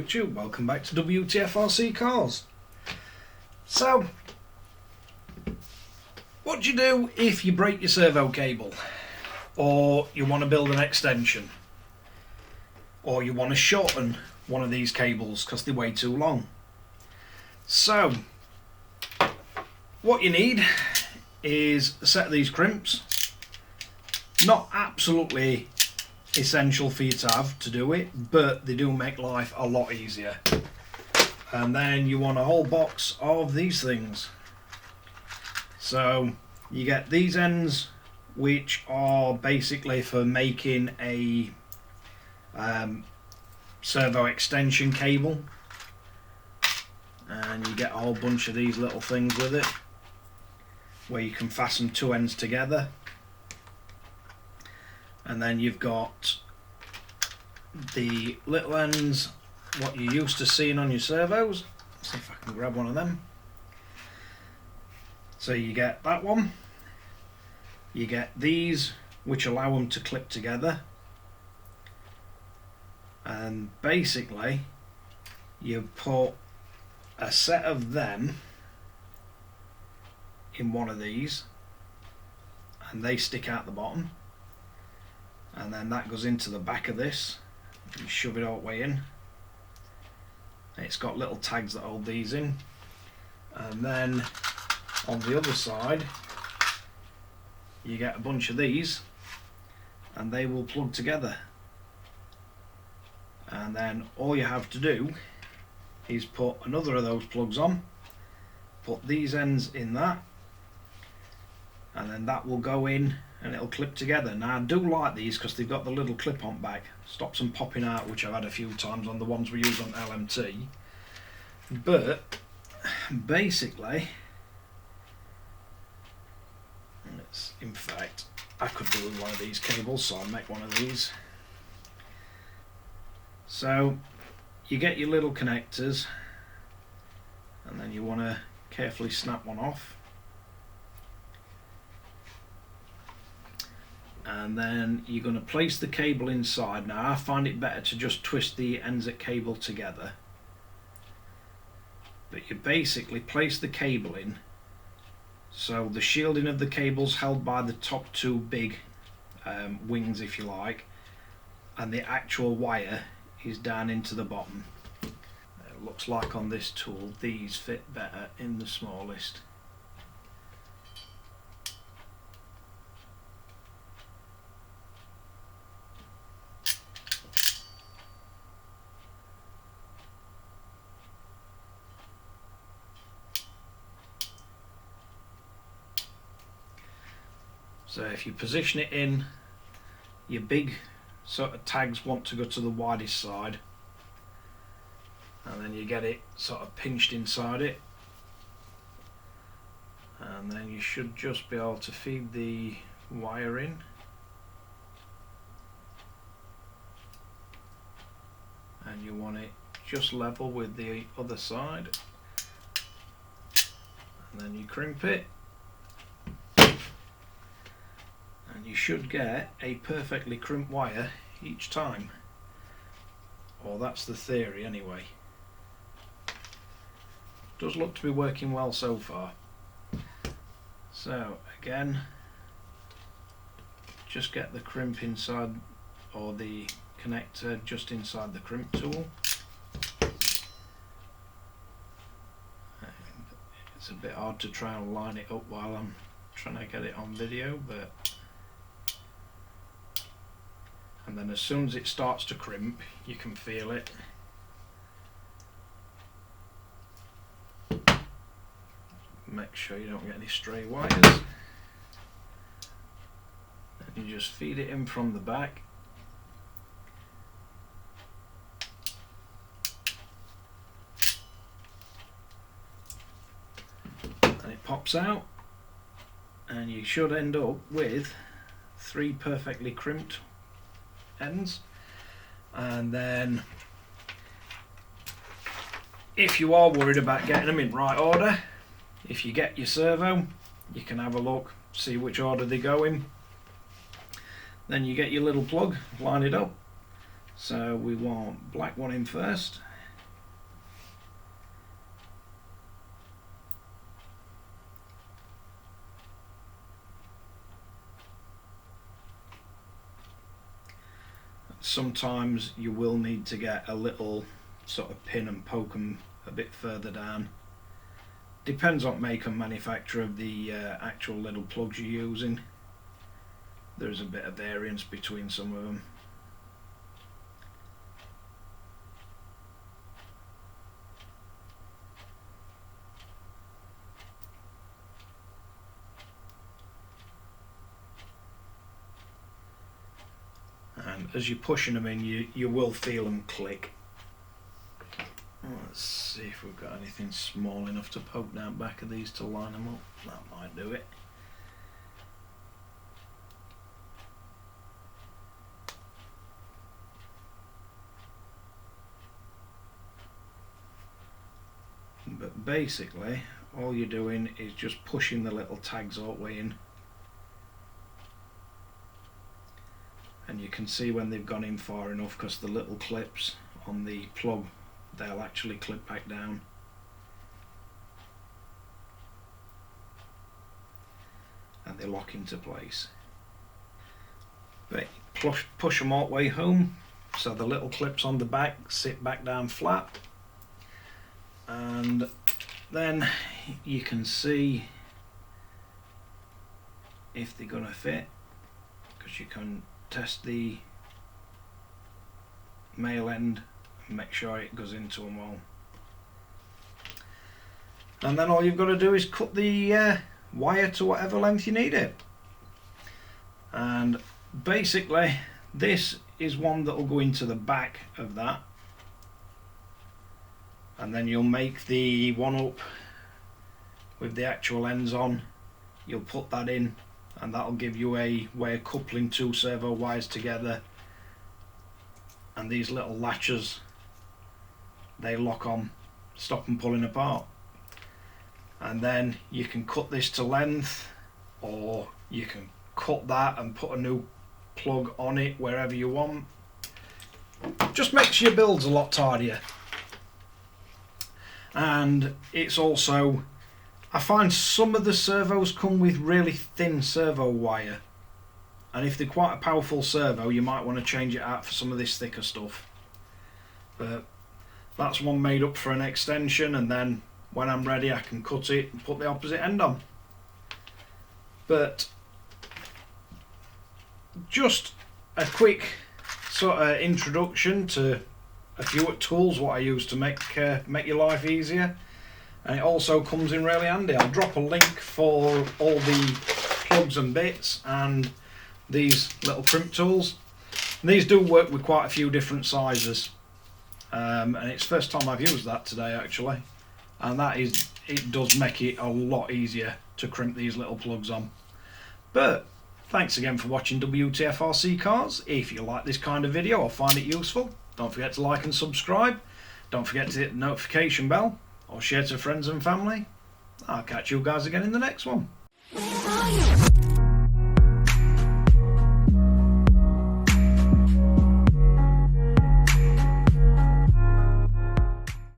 YouTube, welcome back to Wtf Rc Cars. So, what do you do if you break your servo cable, or you want to build an extension, or you want to shorten one of these cables because they're way too long? So, what you need is a set of these crimps. Not absolutely essential for you to have to do it, but they do make life a lot easier. And then you want a whole box of these things. So you get these ends, which are basically for making a servo extension cable, and you get a whole bunch of these little things with it where you can fasten two ends together. And then you've got the little ends, what you're used to seeing on your servos. Let's see if I can grab one of them. So you get that one. You get these, which allow them to clip together. And basically, you put a set of them in one of these, and they stick out the bottom. And then that goes into the back of this. You shove it all the way in. It's got little tags that hold these in. And then on the other side, you get a bunch of these, and they will plug together. And then all you have to do is put another of those plugs on, put these ends in that, and then that will go in and it'll clip together. Now I do like these because they've got the little clip on back, stops them popping out, which I've had a few times on the ones we use on LMT. But basically, in fact, I could do with one of these cables, so I'll make one of these. So you get your little connectors, and then you want to carefully snap one off. And then you're going to place the cable inside. Now I find it better to just twist the ends of cable together, but you basically place the cable in, so the shielding of the cable's held by the top two big wings, if you like, and the actual wire is down into the bottom. It looks like on this tool these fit better in the smallest. So if you position it in, your big sort of tags want to go to the widest side, and then you get it sort of pinched inside it, and then you should just be able to feed the wire in. And you want it just level with the other side, and then you crimp it. And you should get a perfectly crimped wire each time, or that's the theory anyway. Does look to be working well so far. So again, just get the crimp inside, or the connector just inside the crimp tool. And it's a bit hard to try and line it up while I'm trying to get it on video, but and then as soon as it starts to crimp, you can feel it. Make sure you don't get any stray wires. And you just feed it in from the back. And it pops out, and you should end up with 3 perfectly crimped ends. And then if you are worried about getting them in right order, if you get your servo, you can have a look, see which order they go in. Then you get your little plug, line it up. So we want black one in first, sometimes you will need to get a little sort of pin and poke them a bit further down. Depends on make and manufacturer of the actual little plugs you're using. There's a bit of variance between some of them. And as you're pushing them in, you will feel them click. Let's see if we've got anything small enough to poke down back of these to line them up. That might do it. But basically, all you're doing is just pushing the little tags all the way in. And you can see when they've gone in far enough, because the little clips on the plug, they'll actually clip back down. And they lock into place. But push them all the way home, so the little clips on the back sit back down flat. And then you can see if they're going to fit, because you can test the male end and make sure it goes into them well. And then all you've got to do is cut the wire to whatever length you need it. And basically this is one that will go into the back of that, and then you'll make the one up with the actual ends on. You'll put that in, and that'll give you a way of coupling two servo wires together. And these little latches, they lock on, stop them pulling apart. And then you can cut this to length, or you can cut that and put a new plug on it wherever you want. Just makes your builds a lot tidier. And it's also, I find some of the servos come with really thin servo wire, and if they're quite a powerful servo, you might want to change it out for some of this thicker stuff. But that's one made up for an extension, and then when I'm ready I can cut it and put the opposite end on. But just a quick sort of introduction to a few tools what I use to make your life easier, and it also comes in really handy. I'll drop a link for all the plugs and bits and these little crimp tools. And these do work with quite a few different sizes, and it's the first time I've used that today actually, and that is, it does make it a lot easier to crimp these little plugs on. But thanks again for watching Wtf Rc Cars. If you like this kind of video or find it useful, don't forget to like and subscribe. Don't forget to hit the notification bell or share to friends and family. I'll catch you guys again in the next one.